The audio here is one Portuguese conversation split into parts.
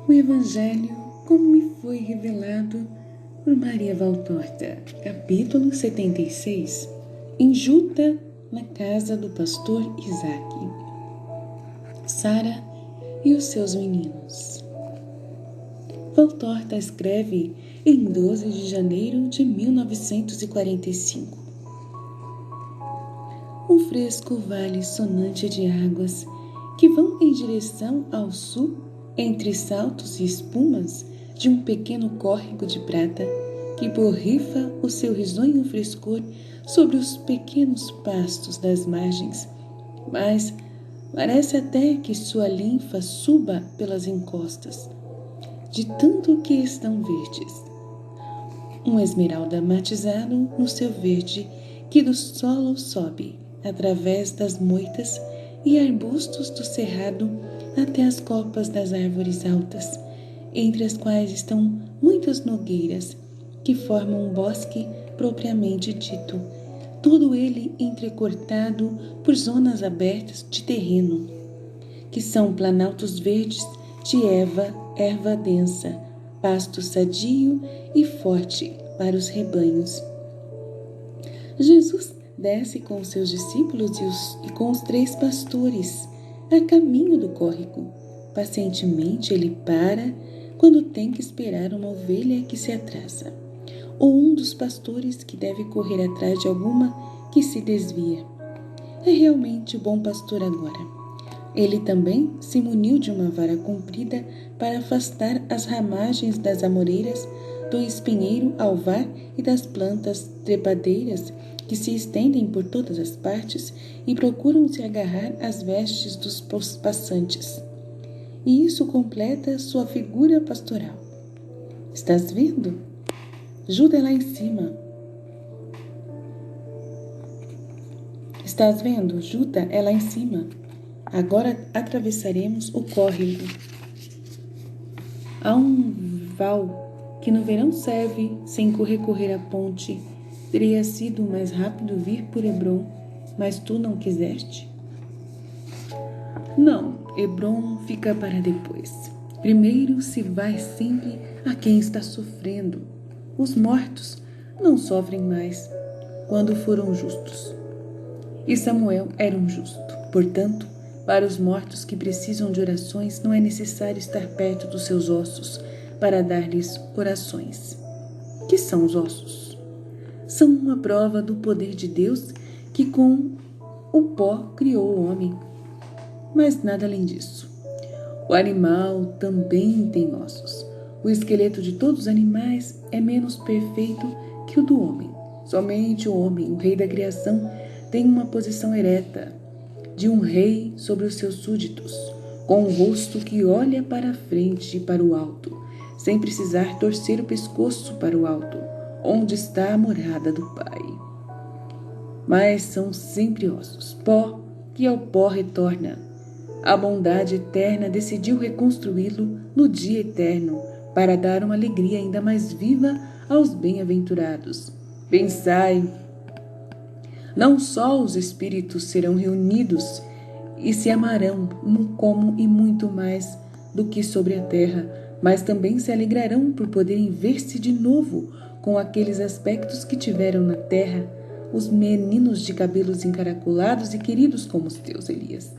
O Evangelho como me foi revelado por Maria Valtorta, capítulo 76, enjuta na casa do pastor Isaac, Sara e os seus meninos. Valtorta escreve em 12 de janeiro de 1945. Um fresco vale sonante de águas que vão em direção ao sul entre saltos e espumas de um pequeno córrego de prata que borrifa o seu risonho frescor sobre os pequenos pastos das margens, mas parece até que sua linfa suba pelas encostas, de tanto que estão verdes. Um esmeralda matizado no seu verde que do solo sobe, através das moitas e arbustos do cerrado até as copas das árvores altas, entre as quais estão muitas nogueiras que formam um bosque propriamente dito, todo ele entrecortado por zonas abertas de terreno, que são planaltos verdes de erva densa, pasto sadio e forte para os rebanhos. Jesus desce com os seus discípulos e com os 3 pastores a caminho do córrego. Pacientemente ele para quando tem que esperar uma ovelha que se atrasa, ou um dos pastores que deve correr atrás de alguma que se desvia. É realmente o bom pastor agora. Ele também se muniu de uma vara comprida para afastar as ramagens das amoreiras, do espinheiro alvar e das plantas trepadeiras que se estendem por todas as partes e procuram se agarrar às vestes dos passantes. E isso completa sua figura pastoral. Estás vendo? Juda é lá em cima. Estás vendo? Juda é lá em cima. Agora atravessaremos o córrego. Há um val que no verão serve sem recorrer à ponte. Teria sido mais rápido vir por Hebrom, mas tu não quiseste? Não, Hebrom fica para depois. Primeiro se vai sempre a quem está sofrendo. Os mortos não sofrem mais quando foram justos. E Samuel era um justo. Portanto, para os mortos que precisam de orações, não é necessário estar perto dos seus ossos para dar-lhes orações. Que são os ossos? São uma prova do poder de Deus que com o pó criou o homem. Mas nada além disso. O animal também tem ossos. O esqueleto de todos os animais é menos perfeito que o do homem. Somente o homem, o rei da criação, tem uma posição ereta, de um rei sobre os seus súditos, com um rosto que olha para a frente e para o alto, sem precisar torcer o pescoço para o alto, onde está a morada do Pai. Mas são sempre ossos, pó que ao pó retorna. A bondade eterna decidiu reconstruí-lo no dia eterno, para dar uma alegria ainda mais viva aos bem-aventurados. Pensai, não só os espíritos serão reunidos e se amarão como e muito mais do que sobre a terra, mas também se alegrarão por poderem ver-se de novo com aqueles aspectos que tiveram na terra, os meninos de cabelos encaracolados e queridos como os teus, Elias,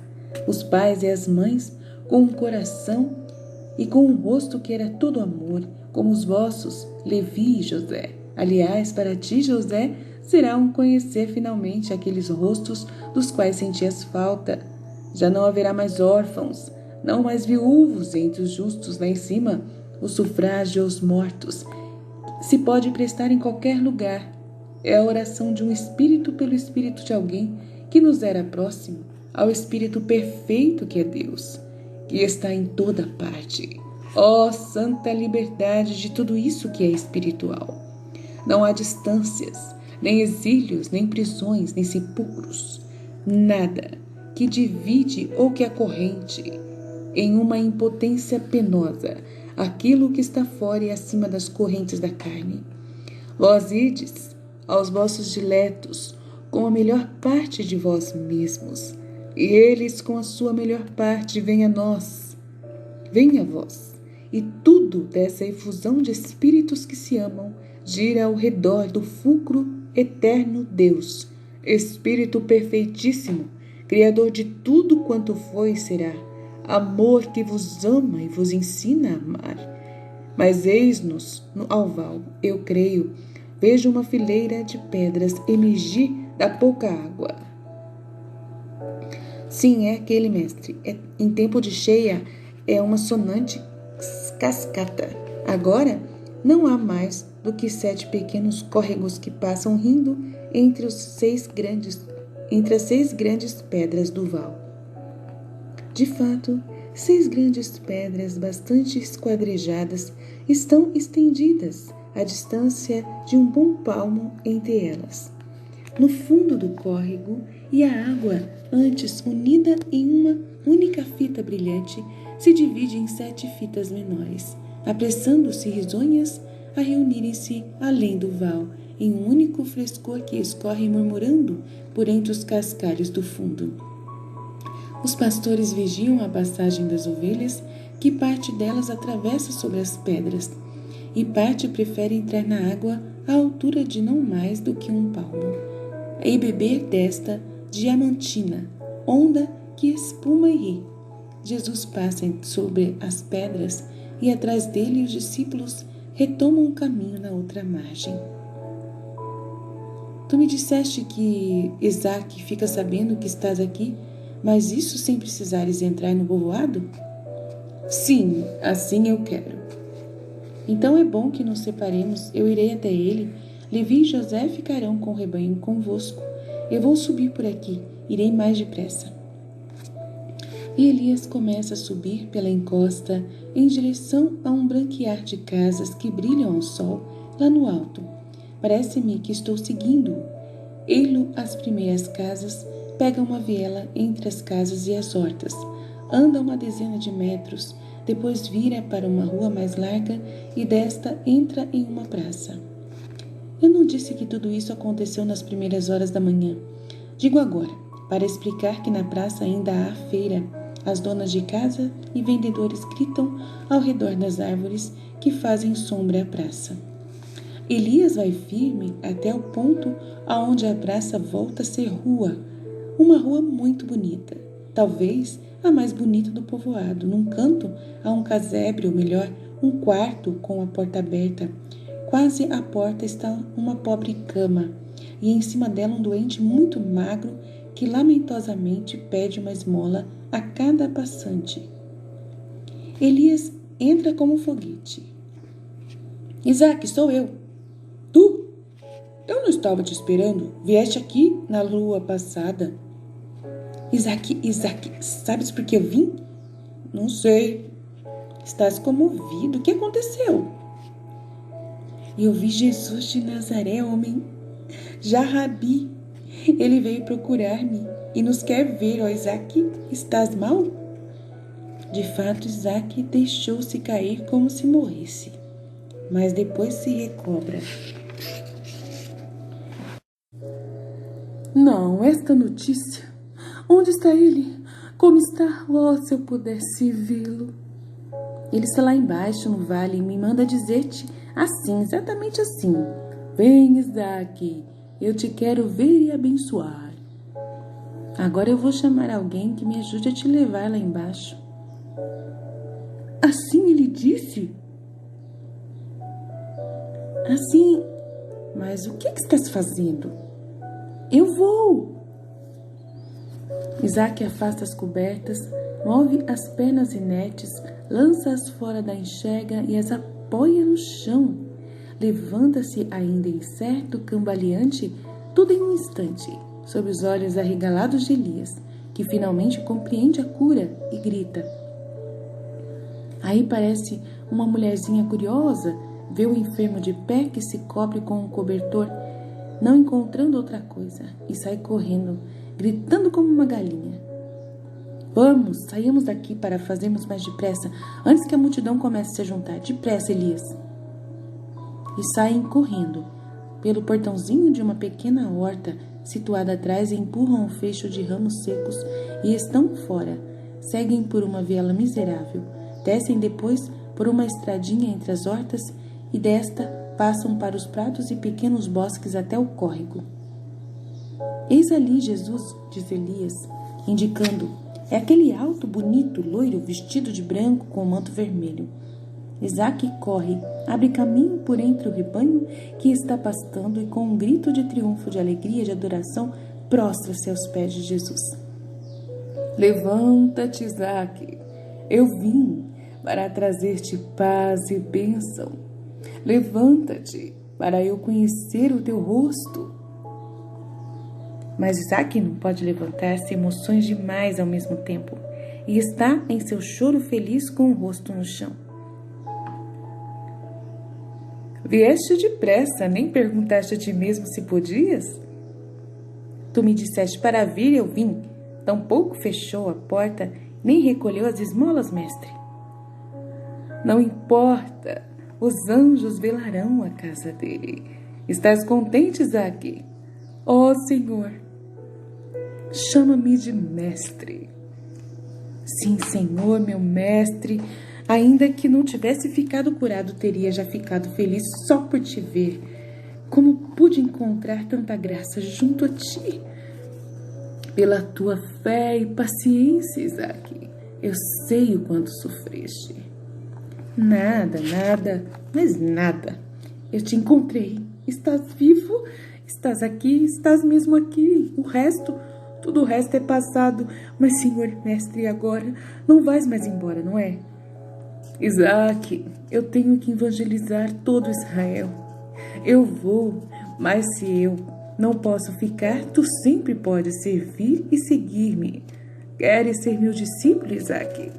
os pais e as mães com um coração e com um rosto que era todo amor, como os vossos, Levi e José. Aliás, para ti, José, será um conhecer finalmente aqueles rostos dos quais sentias falta. Já não haverá mais órfãos, não mais viúvos entre os justos lá em cima. O sufrágio aos mortos se pode prestar em qualquer lugar. É a oração de um espírito pelo espírito de alguém que nos era próximo, ao espírito perfeito que é Deus, que está em toda parte. Ó santa liberdade de tudo isso que é espiritual! Não há distâncias, nem exílios, nem prisões, nem sepulcros, nada que divide ou que acorrente em uma impotência penosa aquilo que está fora e acima das correntes da carne. Vós ides aos vossos diletos com a melhor parte de vós mesmos, e eles com a sua melhor parte vêm a nós. Venha a vós, e tudo dessa efusão de espíritos que se amam gira ao redor do fulcro eterno Deus, Espírito perfeitíssimo, Criador de tudo quanto foi e será, amor que vos ama e vos ensina a amar. Mas eis-nos no alval, eu creio, vejo uma fileira de pedras emergir da pouca água. Sim, é aquele, mestre. Em tempo de cheia é uma sonante cascata. Agora não há mais do que 7 pequenos córregos que passam rindo entre as 6 grandes pedras do val. De fato, 6 grandes pedras bastante esquadrejadas estão estendidas à distância de um bom palmo entre elas. No fundo do córrego, e a água, antes unida em uma única fita brilhante, se divide em 7 fitas menores, apressando-se risonhas a reunirem-se além do val, em um único frescor que escorre murmurando por entre os cascalhos do fundo. Os pastores vigiam a passagem das ovelhas, que parte delas atravessa sobre as pedras, e parte prefere entrar na água à altura de não mais do que um palmo, e beber desta diamantina, onda que espuma e ri. Jesus passa sobre as pedras e atrás dele os discípulos retomam o caminho na outra margem. Tu me disseste que Isaac fica sabendo que estás aqui, mas isso sem precisares entrar no povoado? Sim, assim eu quero. Então é bom que nos separemos, eu irei até ele, Levi e José ficarão com o rebanho convosco. Eu vou subir por aqui, irei mais depressa. E Elias começa a subir pela encosta em direção a um branquear de casas que brilham ao sol lá no alto. Parece-me que estou seguindo-o. Ei-lo às primeiras casas, pega uma viela entre as casas e as hortas, anda uma dezena de metros, depois vira para uma rua mais larga e desta entra em uma praça. Eu não disse que tudo isso aconteceu nas primeiras horas da manhã. Digo agora, para explicar que na praça ainda há feira. As donas de casa e vendedores gritam ao redor das árvores que fazem sombra à praça. Elias vai firme até o ponto aonde a praça volta a ser rua, uma rua muito bonita, talvez a mais bonita do povoado. Num canto há um casebre, ou melhor, um quarto com a porta aberta. Quase à porta está uma pobre cama, e em cima dela um doente muito magro que lamentosamente pede uma esmola a cada passante. Elias entra como um foguete. Isaac, sou eu. Tu? Eu não estava te esperando. Vieste aqui na lua passada. Isaac, sabes por que eu vim? Não sei. Estás comovido. O que aconteceu? Eu vi Jesus de Nazaré, homem. Já Rabi. Ele veio procurar-me e nos quer ver, ó Isaac. Estás mal? De fato, Isaac deixou-se cair como se morresse, mas depois se recobra. Não, esta notícia. Onde está ele? Como está? Oh, se eu pudesse vê-lo. Ele está lá embaixo no vale e me manda dizer-te assim, exatamente assim. Vem, Isaac, eu te quero ver e abençoar. Agora eu vou chamar alguém que me ajude a te levar lá embaixo. Assim ele disse? Assim, mas o que estás fazendo? Eu vou. Isaac afasta as cobertas, move as pernas inertes, lança-as fora da enxerga e as apoia no chão. Levanta-se ainda incerto, cambaleante, tudo em um instante, sob os olhos arregalados de Elias, que finalmente compreende a cura e grita. Aí parece uma mulherzinha curiosa, vê o enfermo de pé que se cobre com um cobertor, não encontrando outra coisa, e sai correndo, gritando como uma galinha. Vamos, saiamos daqui para fazermos mais depressa, antes que a multidão comece a se juntar. Depressa, Elias. E saem correndo pelo portãozinho de uma pequena horta situada atrás e empurram um fecho de ramos secos e estão fora. Seguem por uma viela miserável, descem depois por uma estradinha entre as hortas e desta passam para os prados e pequenos bosques até o córrego. Eis ali Jesus, diz Elias, indicando. É aquele alto, bonito, loiro, vestido de branco com o manto vermelho. Isaque corre, abre caminho por entre o rebanho que está pastando e com um grito de triunfo, de alegria, de adoração, prostra-se aos pés de Jesus. Levanta-te, Isaque, eu vim para trazer-te paz e bênção. Levanta-te para eu conhecer o teu rosto. Mas Isaque não pode levantar-se, emoções demais ao mesmo tempo, e está em seu choro feliz com o rosto no chão. Vieste depressa, nem perguntaste a ti mesmo se podias? Tu me disseste para vir, eu vim. Tampouco fechou a porta, nem recolheu as esmolas, mestre. Não importa, os anjos velarão a casa dele. Estás contente, Isaque? Ó Senhor, chama-me de mestre. Sim, Senhor, meu mestre, ainda que não tivesse ficado curado, teria já ficado feliz só por te ver. Como pude encontrar tanta graça junto a ti? Pela tua fé e paciência, Isaque, eu sei o quanto sofreste. Nada, mas nada. Eu te encontrei. Estás vivo? Estás aqui? Estás mesmo aqui? Tudo o resto é passado. Mas, Senhor mestre, agora não vais mais embora, não é? Isaque, eu tenho que evangelizar todo Israel. Eu vou, mas se eu não posso ficar, tu sempre podes servir e seguir-me. Queres ser meu discípulo, Isaque?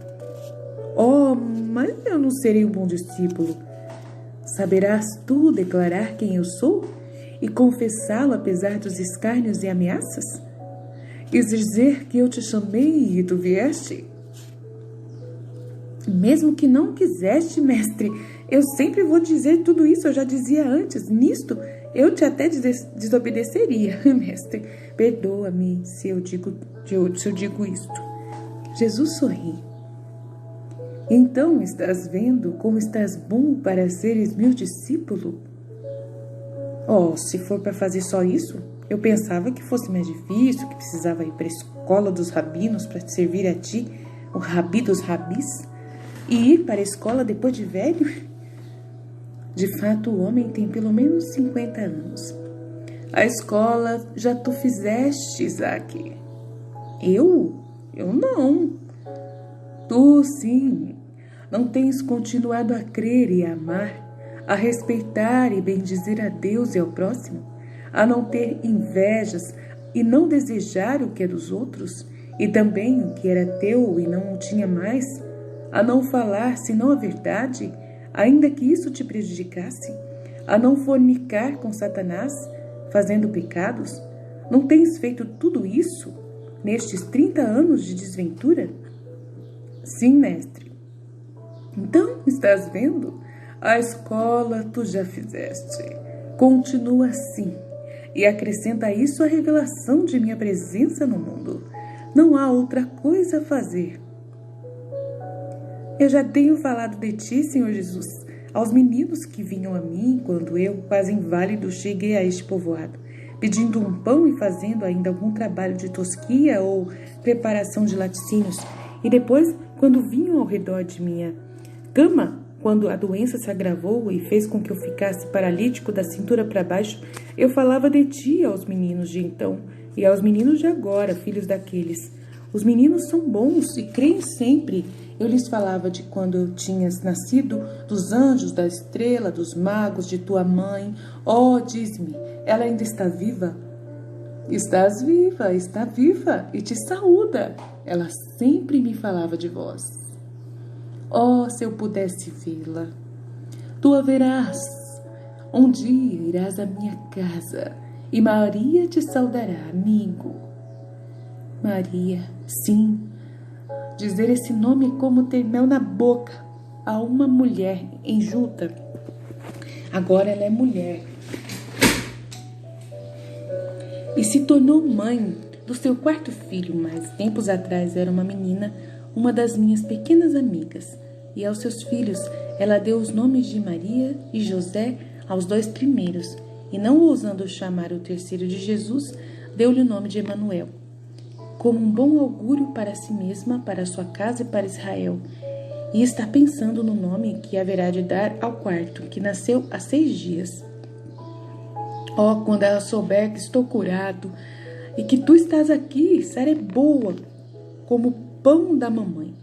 Oh, mas eu não serei um bom discípulo. Saberás tu declarar quem eu sou e confessá-lo apesar dos escárnios e ameaças? Quis dizer que eu te chamei e tu vieste? Mesmo que não quiseste, mestre, eu sempre vou dizer tudo isso, eu já dizia antes. Nisto, eu te até desobedeceria, mestre. Perdoa-me se eu digo isto. Jesus sorri. Então estás vendo como estás bom para seres meu discípulo? Oh, se for para fazer só isso, eu pensava que fosse mais difícil, que precisava ir para a escola dos rabinos para servir a ti, o rabi dos rabis, e ir para a escola depois de velho? De fato, o homem tem pelo menos 50 anos. A escola já tu fizeste, Isaque. Eu? Eu não. Tu, sim. Não tens continuado a crer e a amar, a respeitar e bendizer a Deus e ao próximo, a não ter invejas e não desejar o que é dos outros, e também o que era teu e não o tinha mais, a não falar senão a verdade, ainda que isso te prejudicasse, a não fornicar com Satanás, fazendo pecados? Não tens feito tudo isso nestes 30 anos de desventura? Sim, mestre. Então, estás vendo? A escola tu já fizeste. Continua assim e acrescenta a isso a revelação de minha presença no mundo. Não há outra coisa a fazer. Eu já tenho falado de ti, Senhor Jesus, aos meninos que vinham a mim quando eu, quase inválido, cheguei a este povoado, pedindo um pão e fazendo ainda algum trabalho de tosquia ou preparação de laticínios. E depois, quando vinham ao redor de minha cama, quando a doença se agravou e fez com que eu ficasse paralítico da cintura para baixo, eu falava de ti aos meninos de então e aos meninos de agora, filhos daqueles. Os meninos são bons e creem sempre. Eu lhes falava de quando eu tinhas nascido, dos anjos, da estrela, dos magos, de tua mãe. Oh, diz-me, ela ainda está viva? Estás viva, está viva e te saúda. Ela sempre me falava de vós. Oh, se eu pudesse vê-la. Tu a verás. Um dia irás à minha casa e Maria te saudará, amigo. Maria, sim. Dizer esse nome é como ter mel na boca a uma mulher enjuta. Agora ela é mulher. E se tornou mãe do seu quarto filho, mas tempos atrás era uma menina, uma das minhas pequenas amigas. e aos seus filhos ela deu os nomes de Maria e José aos 2 primeiros, e não ousando chamar o terceiro de Jesus, deu-lhe o nome de Emanuel, como um bom augúrio para si mesma, para sua casa e para Israel. E está pensando no nome que haverá de dar ao quarto, que nasceu há 6 dias. Oh, quando ela souber que estou curado e que tu estás aqui, Sara é boa como o pão da mamãe.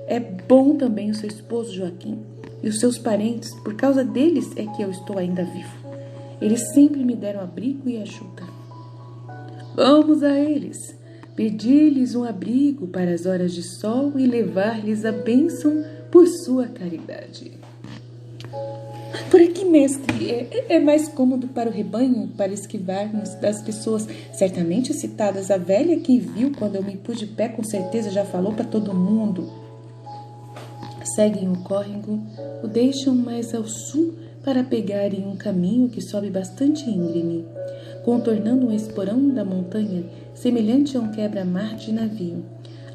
É bom também o seu esposo Joaquim e os seus parentes, por causa deles é que eu estou ainda vivo. Eles sempre me deram abrigo e ajuda. Vamos a eles, pedir-lhes um abrigo para as horas de sol e levar-lhes a bênção por sua caridade. Por aqui, mestre, é mais cômodo para o rebanho, para esquivarmos das pessoas certamente excitadas. A velha que viu quando eu me pus de pé, com certeza já falou para todo mundo. Seguem o córrego, o deixam mais ao sul para pegarem um caminho que sobe bastante íngreme, contornando um esporão da montanha, semelhante a um quebra-mar de navio.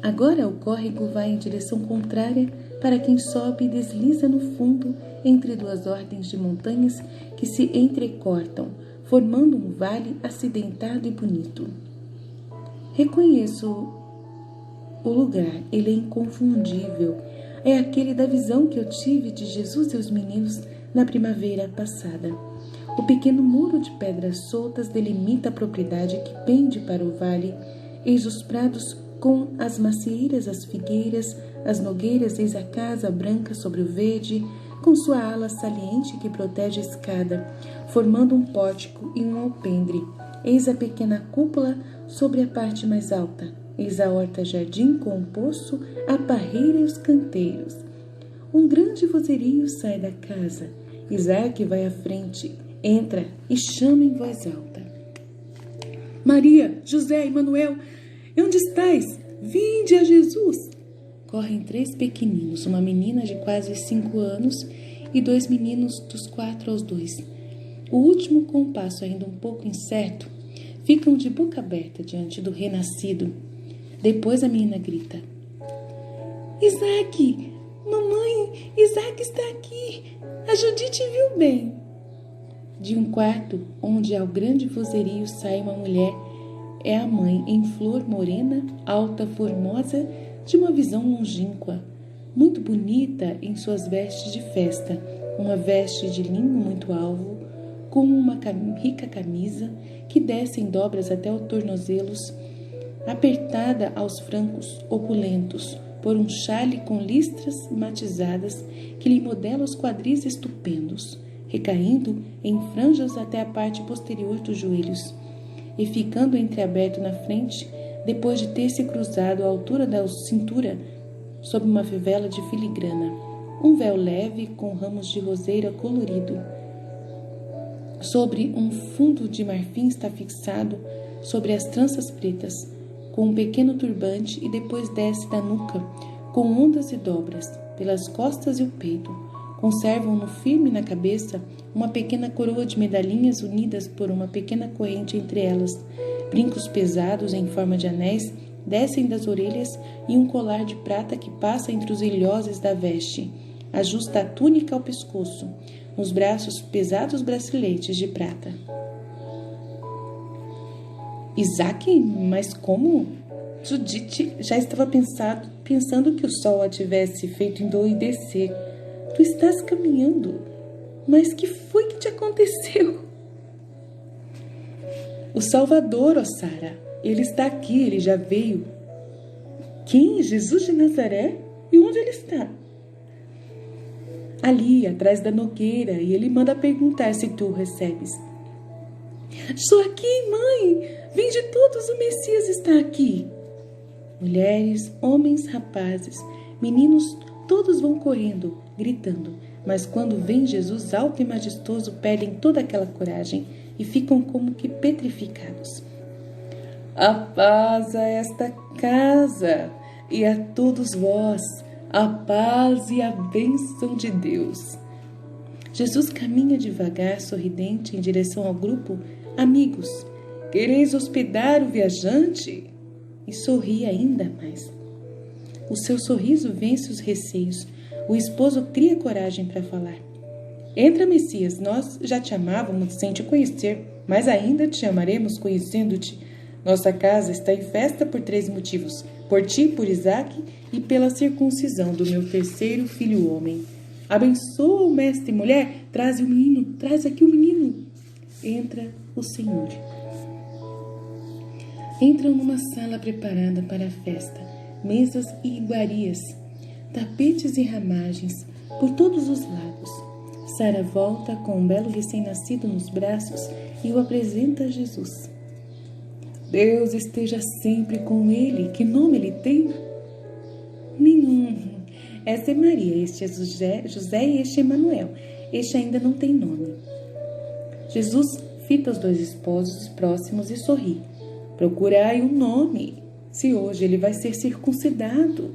Agora o córrego vai em direção contrária para quem sobe e desliza no fundo entre 2 ordens de montanhas que se entrecortam, formando um vale acidentado e bonito. Reconheço o lugar, ele é inconfundível. É aquele da visão que eu tive de Jesus e os meninos na primavera passada. O pequeno muro de pedras soltas delimita a propriedade que pende para o vale, eis os prados com as macieiras, as figueiras, as nogueiras, eis a casa branca sobre o verde, com sua ala saliente que protege a escada, formando um pórtico e um alpendre. Eis a pequena cúpula sobre a parte mais alta. Eis a horta-jardim com o poço, a parreira e os canteiros. Um grande vozerio sai da casa. Isaac vai à frente, entra e chama em voz alta. Maria, José, Emanuel, onde estais? Vinde a Jesus! Correm 3 pequeninos, uma menina de quase 5 anos e 2 meninos dos 4 aos 2. O último, com o passo ainda um pouco incerto, ficam de boca aberta diante do renascido. Depois a menina grita: Isaac! Mamãe, Isaac está aqui! A Judite viu bem! De um quarto, onde ao grande vozerio sai uma mulher, é a mãe em flor morena, alta, formosa, de uma visão longínqua, muito bonita em suas vestes de festa, uma veste de linho muito alvo, com uma rica camisa que desce em dobras até os tornozelos, apertada aos francos opulentos por um chale com listras matizadas que lhe modela os quadris estupendos, recaindo em franjas até a parte posterior dos joelhos e ficando entreaberto na frente, depois de ter se cruzado à altura da cintura sob uma fivela de filigrana. Um véu leve com ramos de roseira colorido sobre um fundo de marfim está fixado sobre as tranças pretas, com um pequeno turbante, e depois desce da nuca, com ondas e dobras, pelas costas e o peito. Conservam-no firme na cabeça uma pequena coroa de medalhinhas unidas por uma pequena corrente entre elas. Brincos pesados em forma de anéis descem das orelhas e um colar de prata que passa entre os ilhoses da veste. Ajusta a túnica ao pescoço. Nos braços, pesados braceletes de prata. Isaac, mas como? Judite já estava pensando que o sol a tivesse feito endoidecer. Tu estás caminhando, mas que foi que te aconteceu? O Salvador, ó Sara, ele está aqui, ele já veio. Quem? Jesus de Nazaré? E onde ele está? Ali, atrás da nogueira, e ele manda perguntar se tu o recebes. Estou aqui, mãe! Vinde todos, o Messias está aqui! Mulheres, homens, rapazes, meninos, todos vão correndo, gritando, mas quando vem Jesus alto e majestoso, perdem toda aquela coragem e ficam como que petrificados. A paz a esta casa e a todos vós, a paz e a bênção de Deus. Jesus caminha devagar, sorridente, em direção ao grupo. Amigos, quereis hospedar o viajante? E sorri ainda mais. O seu sorriso vence os receios. o esposo cria coragem para falar. Entra, Messias, nós já te amávamos sem te conhecer, mas ainda te amaremos conhecendo-te. Nossa casa está em festa por 3 motivos: por ti, por Isaque e pela circuncisão do meu terceiro filho homem. Abençoa o mestre, mulher, traz o menino, traz aqui o menino. Entra o Senhor. Entram numa sala preparada para a festa, mesas e iguarias, tapetes e ramagens por todos os lados. Sara volta com um belo recém-nascido nos braços e o apresenta a Jesus. Deus esteja sempre com ele. Que nome ele tem? Nenhum. Essa é Maria, este é José e este é Emanuel. Este ainda não tem nome. Jesus fita os 2 esposos próximos e sorri. Procurai um nome, se hoje ele vai ser circuncidado.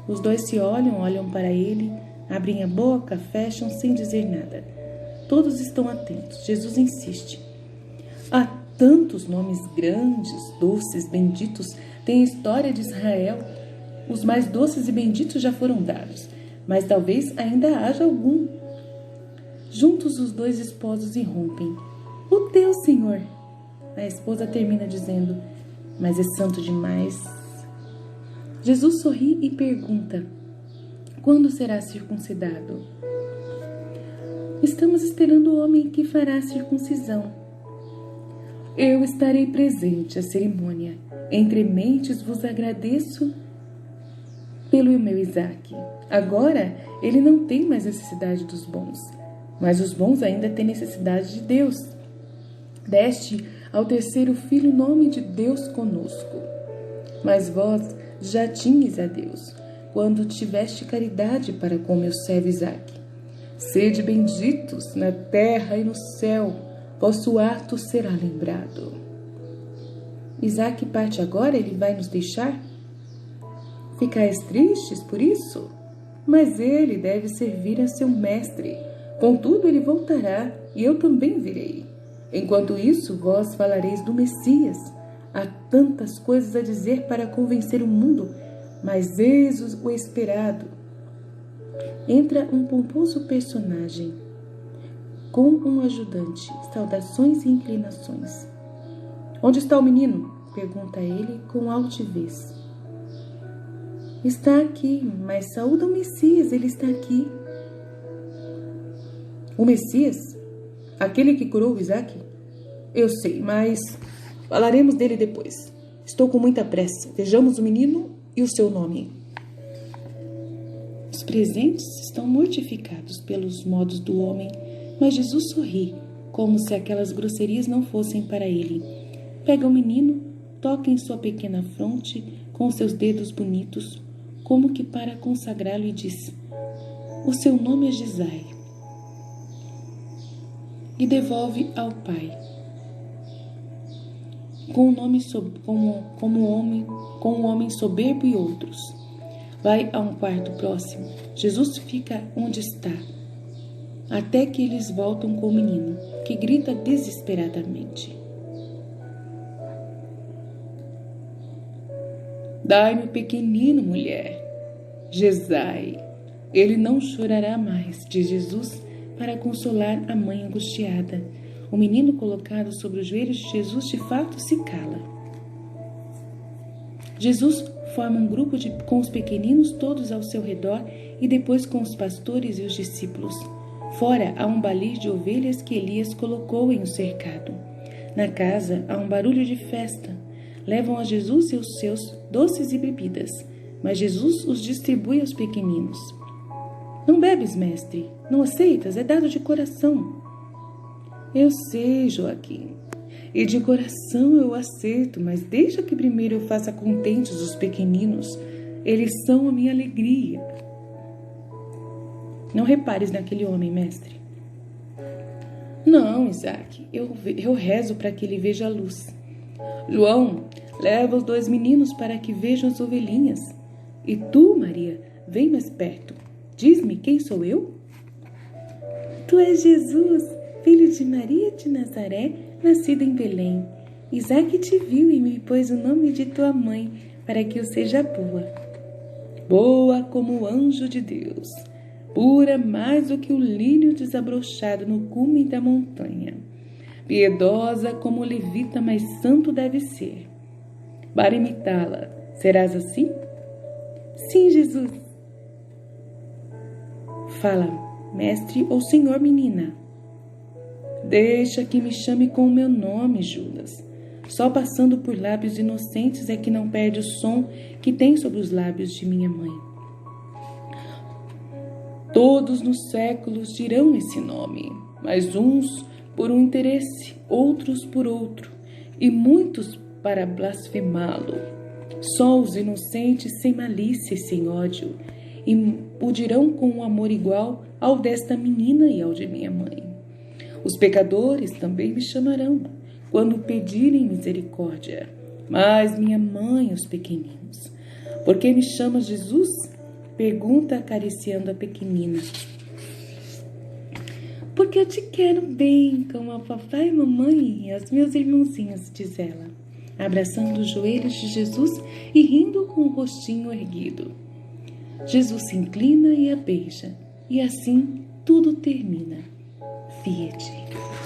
Os 2 se olham para ele, abrem a boca, fecham sem dizer nada. Todos estão atentos. Jesus insiste. Há tantos nomes grandes, doces, benditos. Tem a história de Israel. Os mais doces e benditos já foram dados, mas talvez ainda haja algum. Juntos os 2 esposos irrompem. O teu, Senhor. A esposa termina dizendo, mas é santo demais. Jesus sorri e pergunta, quando será circuncidado? Estamos esperando o homem que fará a circuncisão. Eu estarei presente à cerimônia. Entre mentes vos agradeço pelo meu Isaque. Agora ele não tem mais necessidade dos bons, mas os bons ainda têm necessidade de Deus. Deste ao terceiro filho o nome de Deus conosco. Mas vós já tinhas a Deus, quando tiveste caridade para com meu servo Isaque. Sede benditos na terra e no céu, vosso ato será lembrado. Isaque parte agora, ele vai nos deixar? Ficais tristes por isso? Mas ele deve servir a seu mestre. Contudo, ele voltará, e eu também virei. Enquanto isso, vós falareis do Messias. Há tantas coisas a dizer para convencer o mundo, mas eis o esperado. Entra um pomposo personagem, com um ajudante, saudações e inclinações. Onde está o menino? Pergunta ele com altivez. Está aqui, mas saúda o Messias, ele está aqui. O Messias? Aquele que curou o Isaque? Eu sei, mas falaremos dele depois. Estou com muita pressa. Vejamos o menino e o seu nome. Os presentes estão mortificados pelos modos do homem, mas Jesus sorri, como se aquelas grosserias não fossem para ele. Pega o menino, toca em sua pequena fronte com seus dedos bonitos, como que para consagrá-lo, e diz: o seu nome é Gisai. E devolve ao pai. Com um homem soberbo e outros. Vai a um quarto próximo. Jesus fica onde está, até que eles voltam com o menino, que grita desesperadamente. Dai-me o pequenino, mulher. Jesai. Ele não chorará mais, diz Jesus, para consolar a mãe angustiada. O menino colocado sobre os joelhos de Jesus de fato se cala. Jesus forma um grupo com os pequeninos todos ao seu redor e depois com os pastores e os discípulos. Fora há um balir de ovelhas que Elias colocou em um cercado. Na casa há um barulho de festa. Levam a Jesus e os seus doces e bebidas, mas Jesus os distribui aos pequeninos. Não bebes, mestre? Não aceitas? É dado de coração. Eu sei, Joaquim, e de coração eu aceito, mas deixa que primeiro eu faça contentes os pequeninos. Eles são a minha alegria. Não repares naquele homem, mestre. Não, Isaque, eu rezo para que ele veja a luz. João, leva os 2 meninos para que vejam as ovelhinhas. E tu, Maria, vem mais perto. Diz-me, quem sou eu? Tu és Jesus, filho de Maria de Nazaré, nascido em Belém. Isaque te viu e me pôs o nome de tua mãe, para que eu seja boa. boa como o anjo de Deus, pura mais do que o lírio desabrochado no cume da montanha, piedosa como o levita mais santo deve ser. Para imitá-la, serás assim? Sim, Jesus. Fala, mestre ou senhor, menina. Deixa que me chame com o meu nome, Judas. Só passando por lábios inocentes é que não perde o som que tem sobre os lábios de minha mãe. Todos nos séculos dirão esse nome, mas uns por um interesse, outros por outro, e muitos para blasfemá-lo. Só os inocentes sem malícia e sem ódio, e o dirão com um amor igual ao desta menina e ao de minha mãe. Os pecadores também me chamarão, quando pedirem misericórdia, mas minha mãe os pequeninos. Por que me chamas Jesus? Pergunta acariciando a pequenina. Porque eu te quero bem, como a papai e mamãe e os meus irmãozinhos, diz ela, abraçando os joelhos de Jesus e rindo com o rostinho erguido. Jesus se inclina e a beija, e assim tudo termina. Fiat.